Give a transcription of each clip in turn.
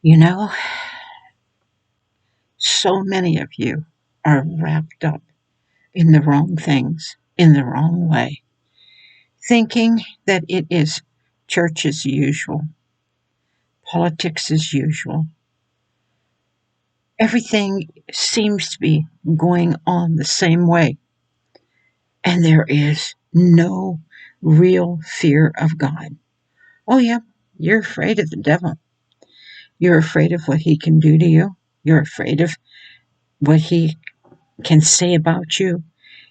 You know, so many of you are wrapped up in the wrong things, in the wrong way, thinking that it is church as usual, politics as usual. Everything seems to be going on the same way, and there is no real fear of God. Oh, yeah, you're afraid of the devil. You're afraid of what he can do to you. You're afraid of what he can say about you.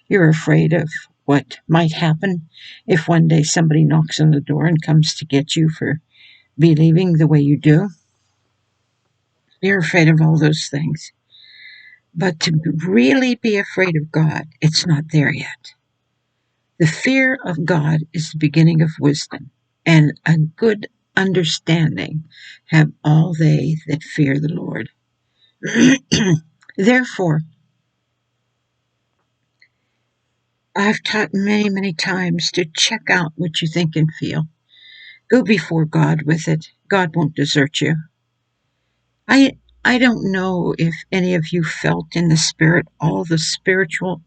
You're afraid of what might happen if one day somebody knocks on the door and comes to get you for believing the way you do. You're afraid of all those things. But to really be afraid of God, it's not there yet. The fear of God is the beginning of wisdom, and a good understanding have all they that fear the Lord. Therefore, I've taught many, many times to check out what you think and feel. Go before God with it. God won't desert you. I don't know if any of you felt in the spirit all the spiritual,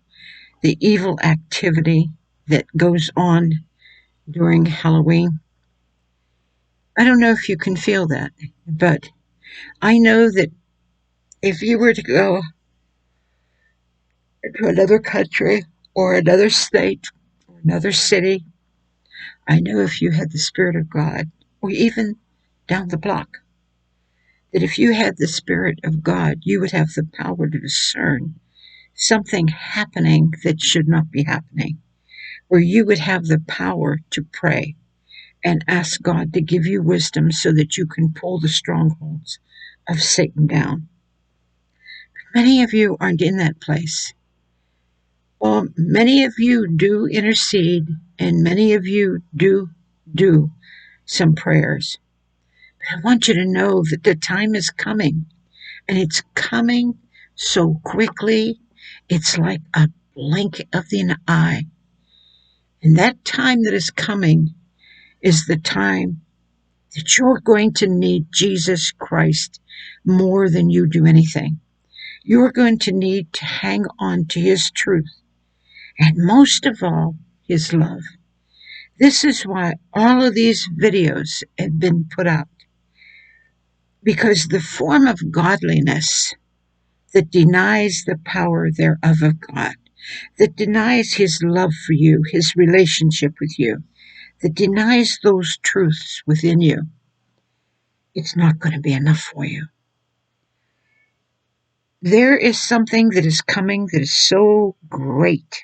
the evil activity that goes on during Halloween. I don't know if you can feel that, but I know that if you were to go to another country or another state or another city, I know if you had the Spirit of God, or even down the block, that if you had the Spirit of God, you would have the power to discern something happening that should not be happening, or you would have the power to pray and ask God to give you wisdom so that you can pull the strongholds of Satan down. Many of you aren't in that place. Well, many of you do intercede, and many of you do some prayers. But I want you to know that the time is coming, and it's coming so quickly. It's like a blink of the eye. And that time that is coming is the time that you're going to need Jesus Christ more than you do anything. You're going to need to hang on to his truth, and most of all, his love. This is why all of these videos have been put out, because the form of godliness that denies the power thereof of God, that denies his love for you, his relationship with you, that denies those truths within you, it's not going to be enough for you. There is something that is coming that is so great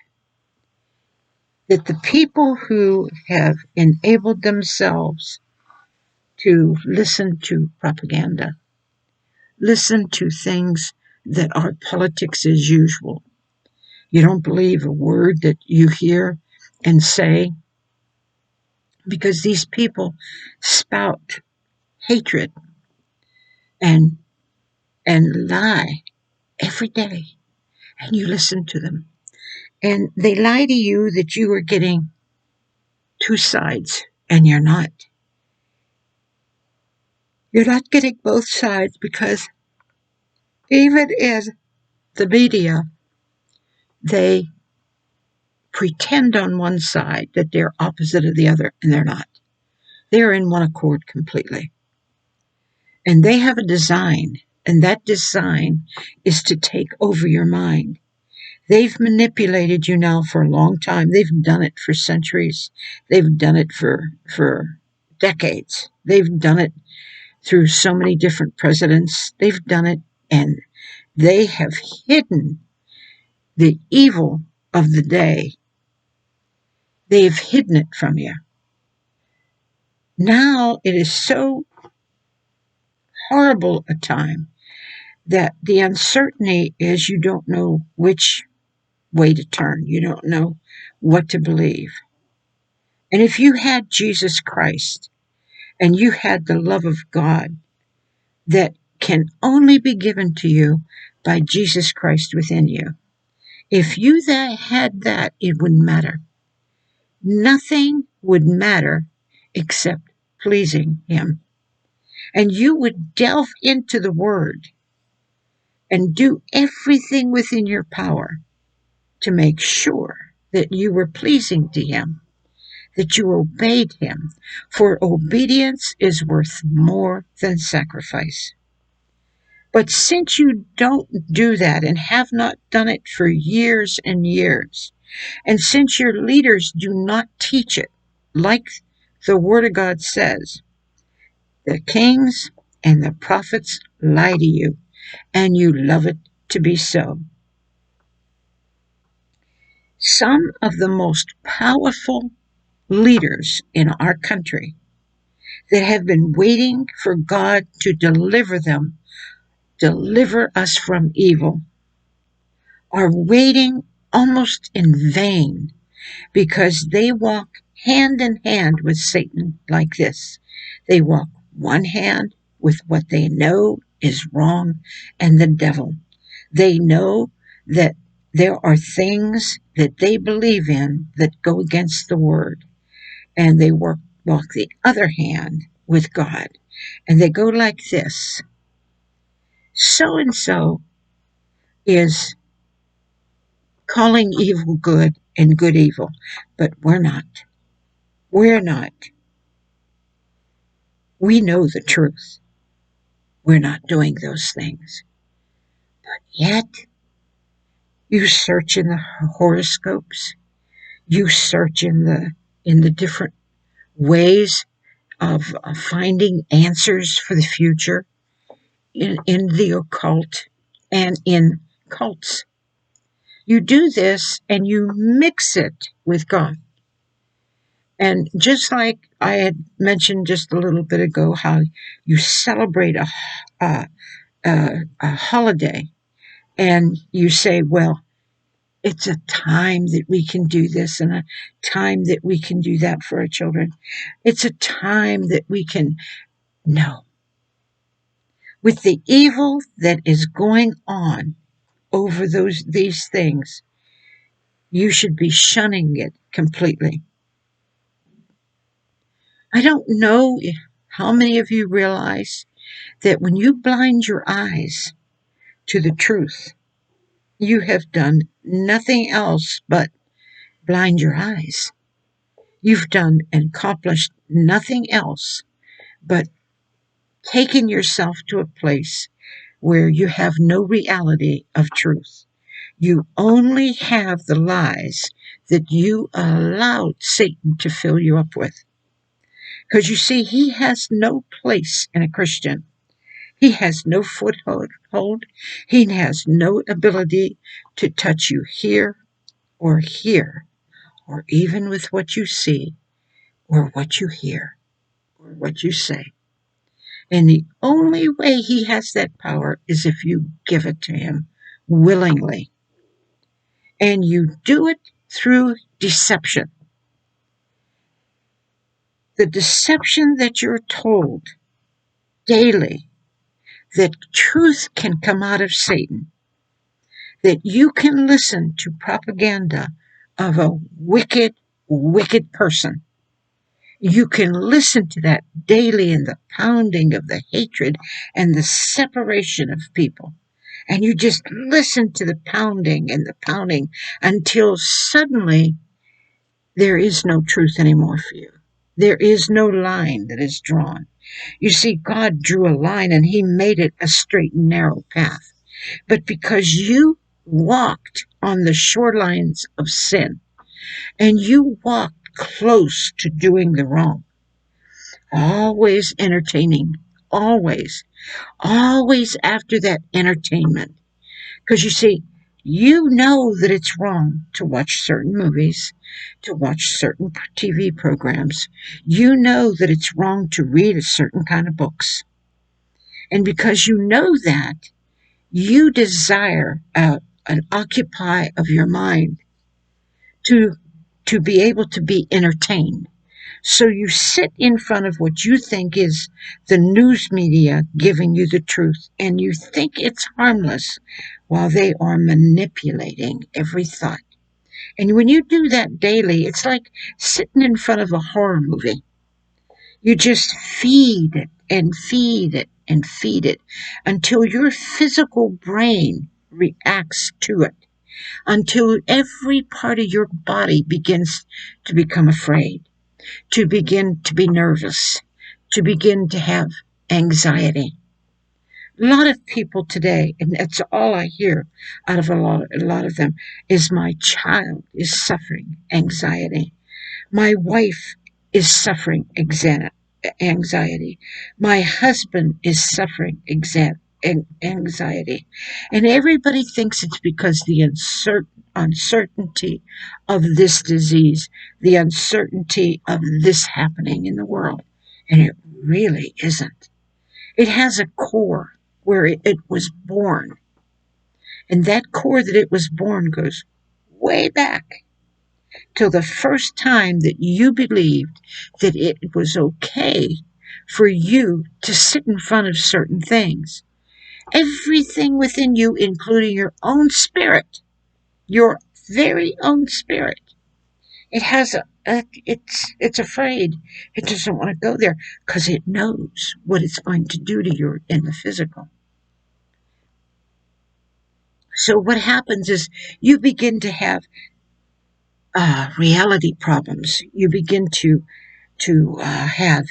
that the people who have enabled themselves to listen to propaganda, listen to things that are politics as usual. You don't believe a word that you hear and say, because these people spout hatred and lie every day, and you listen to them. And they lie to you that you are getting two sides, and you're not. You're not getting both sides, because even in the media, they pretend on one side that they're opposite of the other, and they're not. They're in one accord completely. And they have a design, and that design is to take over your mind. They've manipulated you now for a long time. They've done it for centuries. They've done it for decades. They've done it through so many different presidents. They've done it, and they have hidden the evil of the day. They've hidden it from you. Now it is so horrible a time that the uncertainty is you don't know which way to turn. You don't know what to believe. And if you had Jesus Christ and you had the love of God that can only be given to you by Jesus Christ within you, if you had that, it wouldn't matter. Nothing would matter except pleasing him. and you would delve into the Word and do everything within your power to make sure that you were pleasing to Him, that you obeyed Him, for obedience is worth more than sacrifice. But since you don't do that and have not done it for years and years, and since your leaders do not teach it, like the Word of God says, the kings and the prophets lie to you, and you love it to be so. Some of the most powerful leaders in our country that have been waiting for God to deliver them, deliver us from evil, are waiting almost in vain because they walk hand in hand with Satan like this. They walk one hand with what they know is wrong and the devil. They know that there are things that they believe in that go against the word, and they walk the other hand with God. And they go like this. So and so is calling evil good and good evil, but we're not. We're not. We know the truth. We're not doing those things. But yet, you search in the horoscopes, you search in the different ways of finding answers for the future in the occult and in cults. You do this and you mix it with God. And just like I had mentioned just a little bit ago, how you celebrate a, a holiday and you say, well, it's a time that we can do this and a time that we can do that for our children. It's a time that we can. No. With the evil that is going on over these things, you should be shunning it completely. I don't know how many of you realize that when you blind your eyes to the truth, you have done nothing else but blind your eyes. You've done and accomplished nothing else but taken yourself to a place where you have no reality of truth. You only have the lies that you allowed Satan to fill you up with. Because you see, he has no place in a Christian. He has no foothold. He has no ability to touch you here, or even with what you see, or what you hear, or what you say. And the only way he has that power is if you give it to him willingly. And you do it through deception. The deception that you're told daily, that truth can come out of Satan, that you can listen to propaganda of a wicked, wicked person. You can listen to that daily in the pounding of the hatred and the separation of people. And you just listen to the pounding and the pounding until suddenly there is no truth anymore for you. There is no line that is drawn. You see, God drew a line and he made it a straight and narrow path. But because you walked on the shorelines of sin and you walked close to doing the wrong, always entertaining, always after that entertainment. Because you see, you know that it's wrong to watch certain movies, to watch certain TV programs. You know that it's wrong to read a certain kind of books. And because you know that, you desire an occupy of your mind to be able to be entertained. So you sit in front of what you think is the news media giving you the truth, and you think it's harmless while they are manipulating every thought. And when you do that daily, it's like sitting in front of a horror movie. You just feed it and feed it and feed it until your physical brain reacts to it, until every part of your body begins to become afraid, to begin to be nervous, to begin to have anxiety. A lot of people today, and that's all I hear out of a lot of them, is my child is suffering anxiety. My wife is suffering anxiety. My husband is suffering anxiety. And everybody thinks it's because the uncertainty of this disease, the uncertainty of this happening in the world. And it really isn't. It has a core where it was born. And that core that it was born goes way back till the first time that you believed that it was okay for you to sit in front of certain things. Everything within you, including your own spirit, your very own spirit, it has it's afraid. It doesn't want to go there because it knows what it's going to do to you in the physical. So what happens is you begin to have reality problems. You begin to have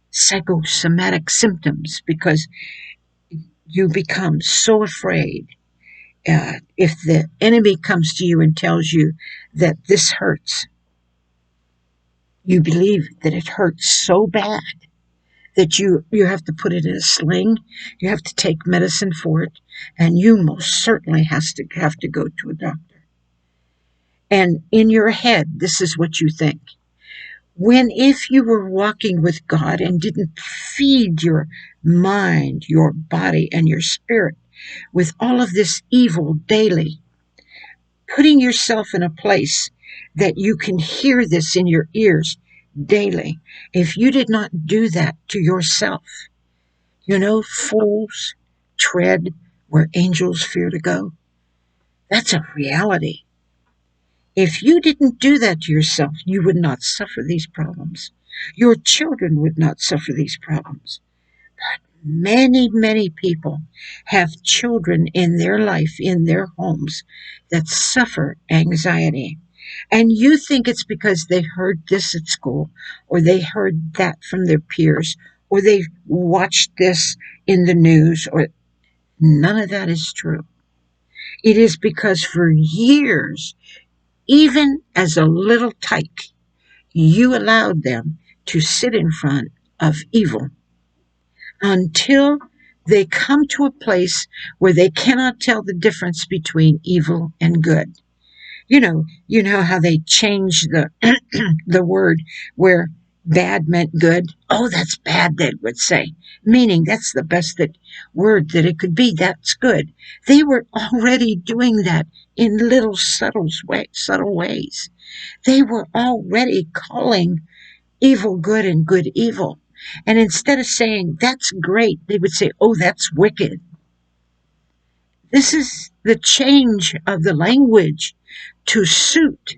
psychosomatic symptoms because you become so afraid. If the enemy comes to you and tells you that this hurts, you believe that it hurts so bad that you have to put it in a sling, you have to take medicine for it, and you most certainly have to go to a doctor. And in your head, this is what you think. When if you were walking with God and didn't feed your mind, your body, and your spirit with all of this evil daily, putting yourself in a place that you can hear this in your ears daily, if you did not do that to yourself, fools tread where angels fear to go. That's a reality. If you didn't do that to yourself, you would not suffer these problems. Your children would not suffer these problems. But many, many people have children in their life, in their homes, that suffer anxiety. And you think it's because they heard this at school, or they heard that from their peers, or they watched this in the news, or none of that is true. It is because for years, even as a little tyke, you allowed them to sit in front of evil until they come to a place where they cannot tell the difference between evil and good. You know how they change the the word where bad meant good. Oh, that's bad, they would say, meaning that's the best word that it could be. That's good. They were already doing that in little subtle ways. They were already calling evil good and good evil. And instead of saying that's great, they would say, oh, that's wicked. This is the change of the language to suit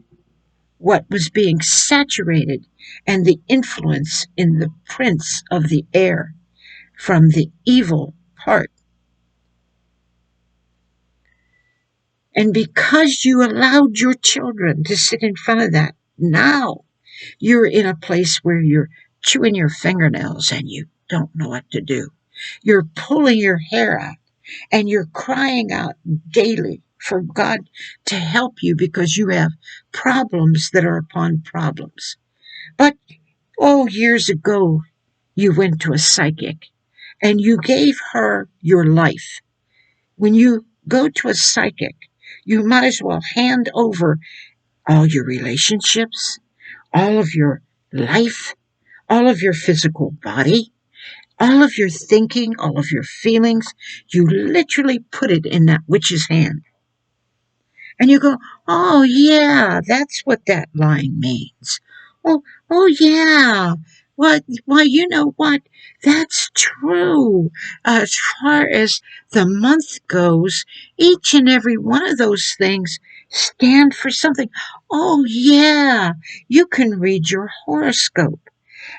what was being saturated and the influence in the prince of the air from the evil part. And because you allowed your children to sit in front of that, now you're in a place where you're chewing your fingernails and you don't know what to do. You're pulling your hair out and you're crying out daily for God to help you because you have problems that are upon problems. But, years ago, you went to a psychic and you gave her your life. When you go to a psychic, you might as well hand over all your relationships, all of your life, all of your physical body, all of your thinking, all of your feelings. You literally put it in that witch's hand. And you go, oh, yeah, that's what that line means. Oh, yeah. Why, you know what? That's true. As far as the month goes, each and every one of those things stand for something. Oh, yeah. You can read your horoscope.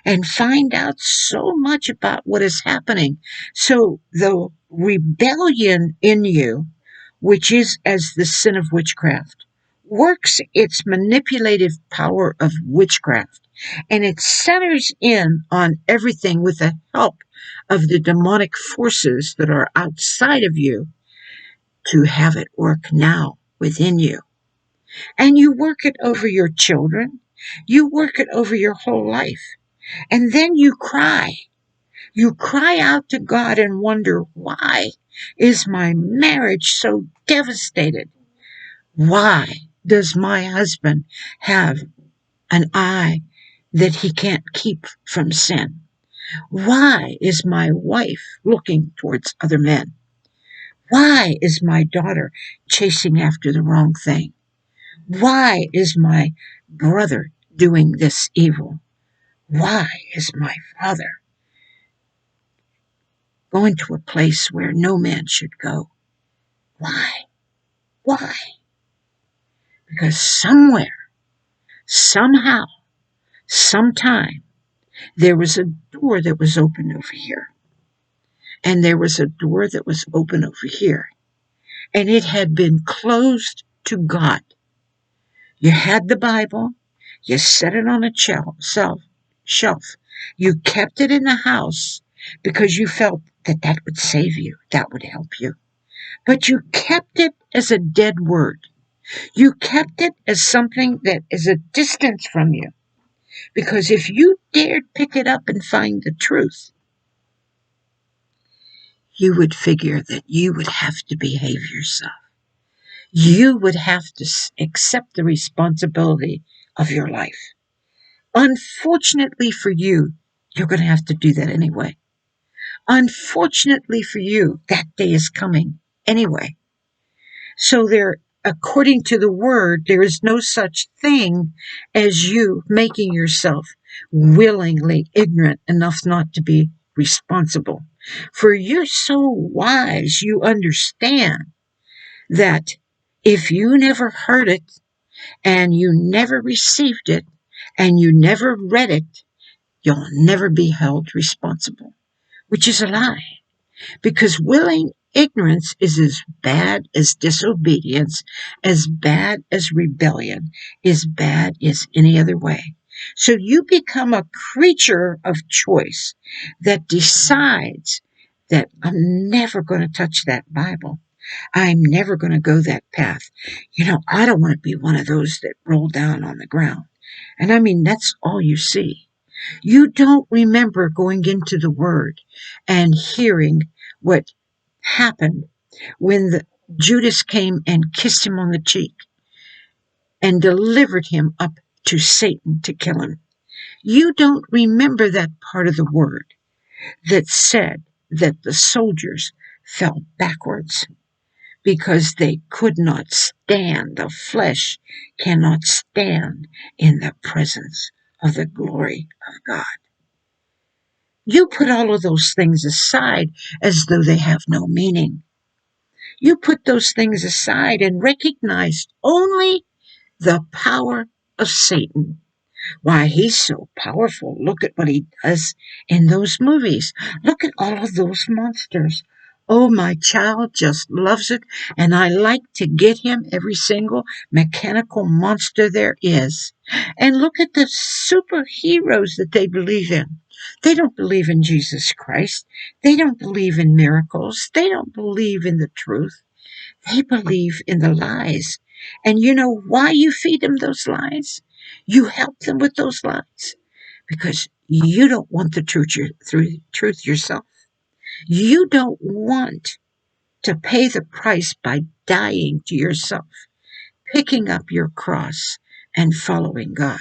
and find out so much about what is happening. So the rebellion in you, which is as the sin of witchcraft, works its manipulative power of witchcraft, and it centers in on everything with the help of the demonic forces that are outside of you to have it work now within you. And you work it over your children, you work it over your whole life, and then you cry. You cry out to God and wonder, why is my marriage so devastated? Why does my husband have an eye that he can't keep from sin? Why is my wife looking towards other men? Why is my daughter chasing after the wrong thing? Why is my brother doing this evil? Why is my father going to a place where no man should go? Why? Why? Because somewhere, somehow, sometime, there was a door that was open over here. And there was a door that was open over here. And it had been closed to God. You had the Bible. You set it on a shelf. You kept it in the house because you felt that that would save you. That would help you. But you kept it as a dead word. You kept it as something that is a distance from you. Because if you dared pick it up and find the truth, you would figure that you would have to behave yourself. You would have to accept the responsibility of your life. Unfortunately for you, you're going to have to do that anyway. Unfortunately for you, that day is coming anyway. So there, according to the word, there is no such thing as you making yourself willingly ignorant enough not to be responsible. For you're so wise, you understand that if you never heard it and you never received it and you never read it, you'll never be held responsible, which is a lie. Because willing ignorance is as bad as disobedience, as bad as rebellion, as bad as any other way. So you become a creature of choice that decides that I'm never going to touch that Bible. I'm never going to go that path. I don't want to be one of those that roll down on the ground. And I mean, that's all you see. You don't remember going into the Word and hearing what happened when Judas came and kissed him on the cheek and delivered him up to Satan to kill him. You don't remember that part of the Word that said that the soldiers fell backwards because they could not stand. The flesh cannot stand in the presence of the glory of God. You put all of those things aside as though they have no meaning. You put those things aside and recognize only the power of Satan. Why, he's so powerful. Look at what he does in those movies. Look at all of those monsters. Oh, my child just loves it, and I like to get him every single mechanical monster there is. And look at the superheroes that they believe in. They don't believe in Jesus Christ. They don't believe in miracles. They don't believe in the truth. They believe in the lies. And you know why you feed them those lies? You help them with those lies because you don't want the truth yourself. You don't want to pay the price by dying to yourself, picking up your cross and following God.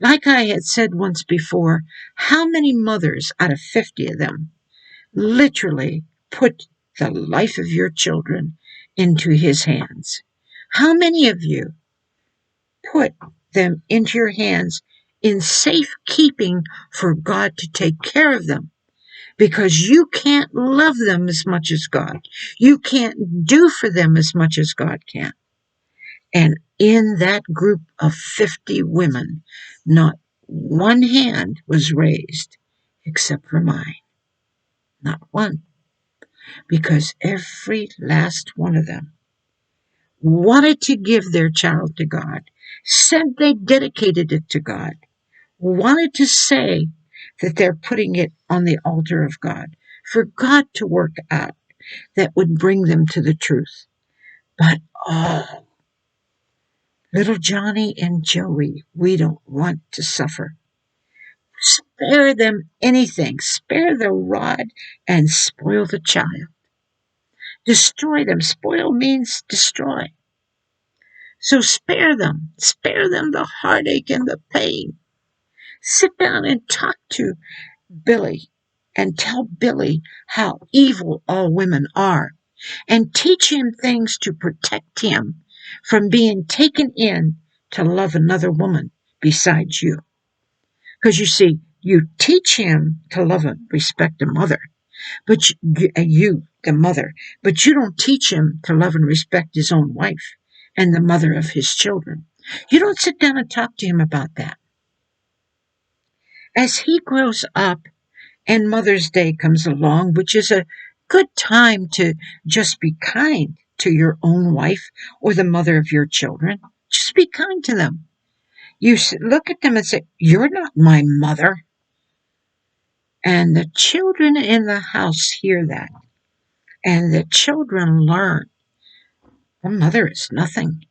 Like I had said once before, how many mothers out of 50 of them literally put the life of your children into his hands? How many of you put them into your hands in safekeeping for God to take care of them? Because you can't love them as much as God. You can't do for them as much as God can. And in that group of 50 women, not one hand was raised except for mine. Not one. Because every last one of them wanted to give their child to God, said they dedicated it to God, wanted to say that they're putting it on the altar of God for God to work out that would bring them to the truth. But oh, little Johnny and Joey, we don't want to suffer. Spare them anything. Spare the rod and spoil the child. Destroy them. Spoil means destroy. So spare them. Spare them the heartache and the pain. Sit down and talk to Billy and tell Billy how evil all women are and teach him things to protect him from being taken in to love another woman besides you. Because you see, you teach him to love and respect a mother, but you, the mother, but you don't teach him to love and respect his own wife and the mother of his children. You don't sit down and talk to him about that. As he grows up and Mother's Day comes along, which is a good time to just be kind to your own wife or the mother of your children, just be kind to them. You look at them and say, "You're not my mother." And the children in the house hear that. And the children learn the mother is nothing.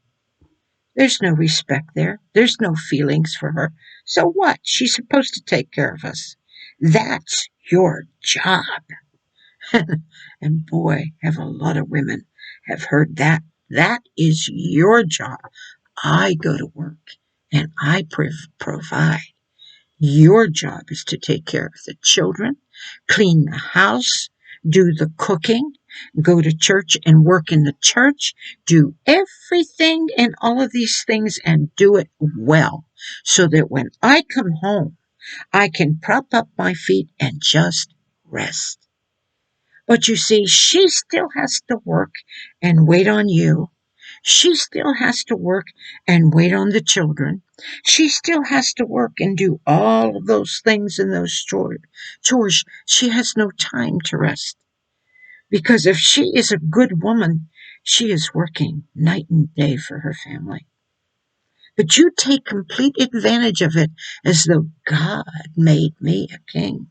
There's no respect there. There's no feelings for her. So what? She's supposed to take care of us. That's your job. And boy, have a lot of women have heard that. That is your job. I go to work and I provide. Your job is to take care of the children, clean the house, do the cooking, go to church and work in the church, do everything and all of these things and do it well so that when I come home, I can prop up my feet and just rest. But you see, she still has to work and wait on you. She still has to work and wait on the children. She still has to work and do all of those things and those chores. She has no time to rest. Because if she is a good woman, she is working night and day for her family. But you take complete advantage of it as though God made me a king.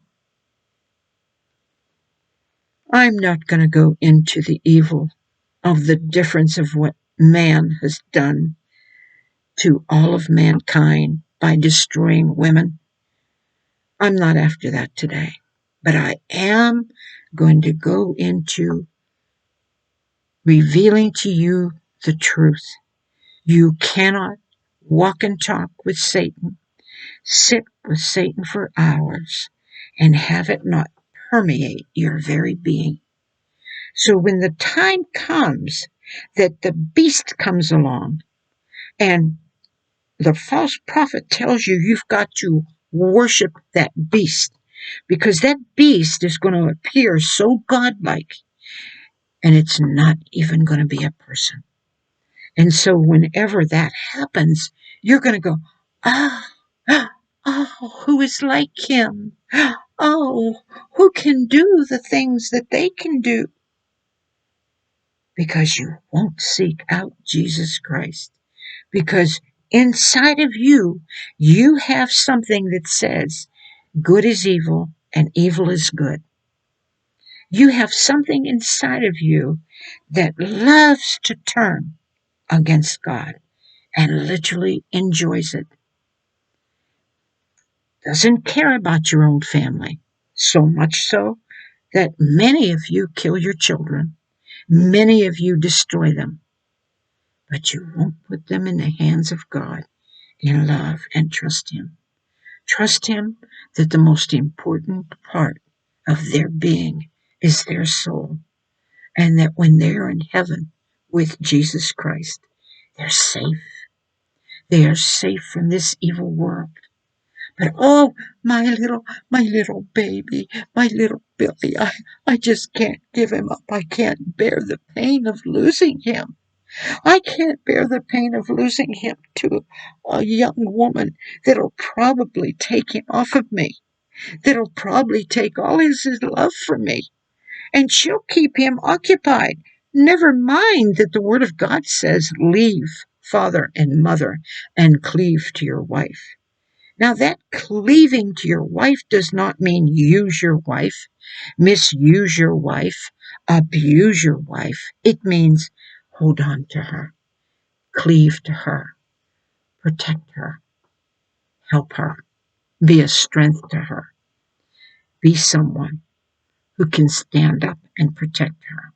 I'm not going to go into the evil of the difference of what man has done to all of mankind by destroying women. I'm not after that today. But I am going to go into revealing to you the truth. You cannot walk and talk with Satan, sit with Satan for hours, and have it not permeate your very being. So when the time comes that the beast comes along and the false prophet tells you you've got to worship that beast because that beast is going to appear so godlike and it's not even going to be a person. And so whenever that happens, you're going to go, ah, oh, who is like him? Oh, who can do the things that they can do? Because you won't seek out Jesus Christ. Because inside of you, you have something that says good is evil and evil is good. You have something inside of you that loves to turn against God and literally enjoys it. Doesn't care about your own family. So much so that many of you kill your children. Many of you destroy them. But you won't put them in the hands of God in love and trust Him. Trust Him that the most important part of their being is their soul. And that when they're in heaven with Jesus Christ, they're safe. They are safe from this evil world. But oh, my little baby, my little Billy, I just can't give him up. I can't bear the pain of losing him. I can't bear the pain of losing him to a young woman that'll probably take him off of me, that'll probably take all his love from me, and she'll keep him occupied. Never mind that the Word of God says, leave father and mother and cleave to your wife. Now, that cleaving to your wife does not mean use your wife, misuse your wife, abuse your wife. It means hold on to her, cleave to her, protect her, help her, be a strength to her, be someone who can stand up and protect her.